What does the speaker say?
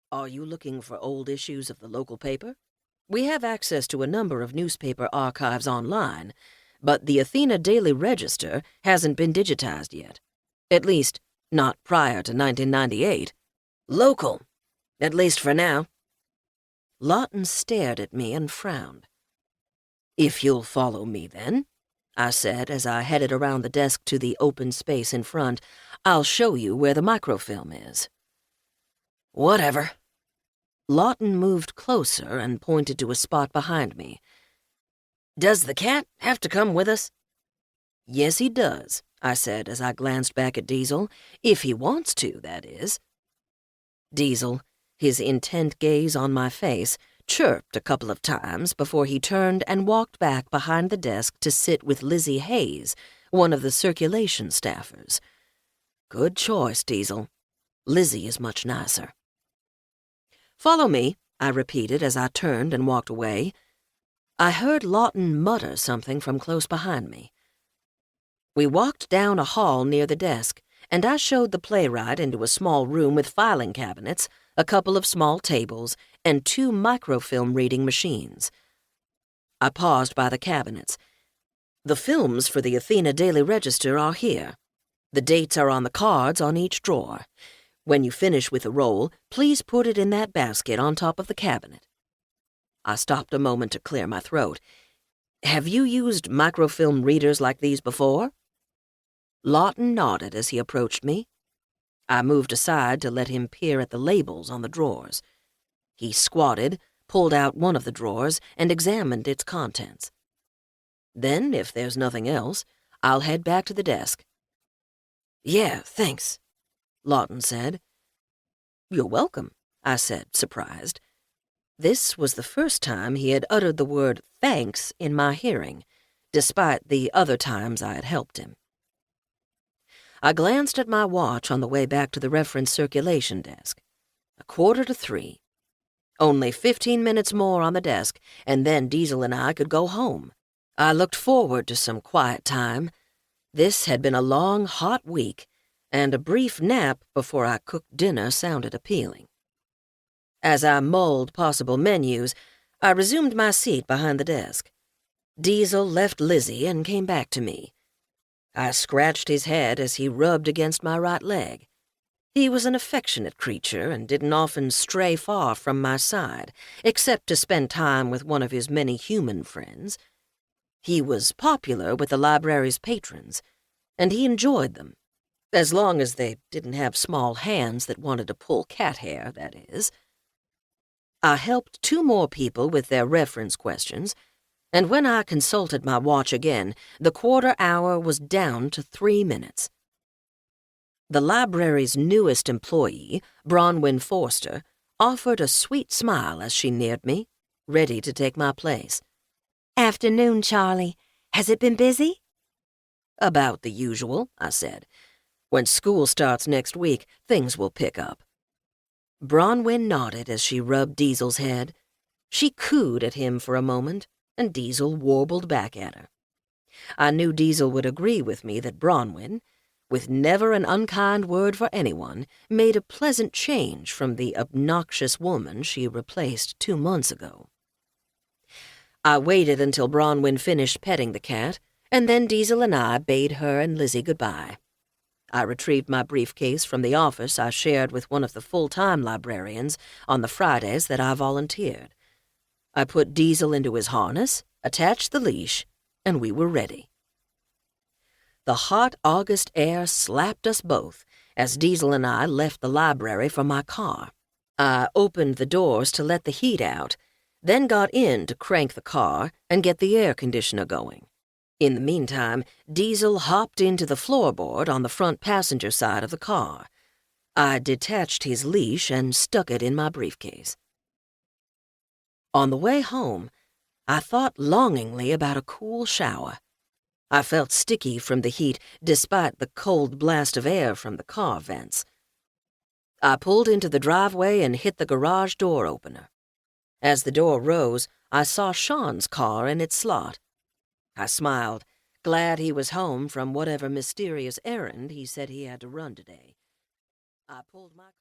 Are you looking for old issues of the local paper? We have access to a number of newspaper archives online, but the Athena Daily Register hasn't been digitized yet. At least, not prior to 1998. Local, at least for now. Lawton stared at me and frowned. If you'll follow me, then, I said as I headed around the desk to the open space in front, I'll show you where the microfilm is. Whatever. Lawton moved closer and pointed to a spot behind me. Does the cat have to come with us? Yes, he does, I said as I glanced back at Diesel. If he wants to, that is. Diesel, his intent gaze on my face, chirped a couple of times before he turned and walked back behind the desk to sit with Lizzie Hayes, one of the circulation staffers. Good choice, Diesel. Lizzie is much nicer. Follow me, I repeated as I turned and walked away. I heard Lawton mutter something from close behind me. We walked down a hall near the desk, and I showed the playwright into a small room with filing cabinets, a couple of small tables, and 2 microfilm reading machines. I paused by the cabinets. The films for the Athena Daily Register are here. The dates are on the cards on each drawer. When you finish with a roll, please put it in that basket on top of the cabinet. I stopped a moment to clear my throat. Have you used microfilm readers like these before? Lawton nodded as he approached me. I moved aside to let him peer at the labels on the drawers. He squatted, pulled out one of the drawers, and examined its contents. Then, if there's nothing else, I'll head back to the desk. Yeah, thanks, Lawton said. You're welcome, I said, surprised. This was the first time he had uttered the word thanks in my hearing, despite the other times I had helped him. I glanced at my watch on the way back to the reference circulation desk. 2:45. Only 15 minutes more on the desk, and then Diesel and I could go home. I looked forward to some quiet time. This had been a long, hot week, and a brief nap before I cooked dinner sounded appealing. As I mulled possible menus, I resumed my seat behind the desk. Diesel left Lizzie and came back to me. I scratched his head as he rubbed against my right leg. He was an affectionate creature and didn't often stray far from my side, except to spend time with one of his many human friends. He was popular with the library's patrons, and he enjoyed them, as long as they didn't have small hands that wanted to pull cat hair, that is. I helped 2 more people with their reference questions, and when I consulted my watch again, the quarter hour was down to 3 minutes. The library's newest employee, Bronwyn Forster, offered a sweet smile as she neared me, ready to take my place. Afternoon, Charlie. Has it been busy? About the usual, I said. When school starts next week, things will pick up. Bronwyn nodded as she rubbed Diesel's head. She cooed at him for a moment, and Diesel warbled back at her. I knew Diesel would agree with me that Bronwyn, with never an unkind word for anyone, made a pleasant change from the obnoxious woman she replaced 2 months ago. I waited until Bronwyn finished petting the cat, and then Diesel and I bade her and Lizzie goodbye. I retrieved my briefcase from the office I shared with one of the full-time librarians on the Fridays that I volunteered. I put Diesel into his harness, attached the leash, and we were ready. The hot August air slapped us both as Diesel and I left the library from my car. I opened the doors to let the heat out, then got in to crank the car and get the air conditioner going. In the meantime, Diesel hopped into the floorboard on the front passenger side of the car. I detached his leash and stuck it in my briefcase. On the way home, I thought longingly about a cool shower. I felt sticky from the heat despite the cold blast of air from the car vents. I pulled into the driveway and hit the garage door opener. As the door rose, I saw Sean's car in its slot. I smiled, glad he was home from whatever mysterious errand he said he had to run today. I pulled my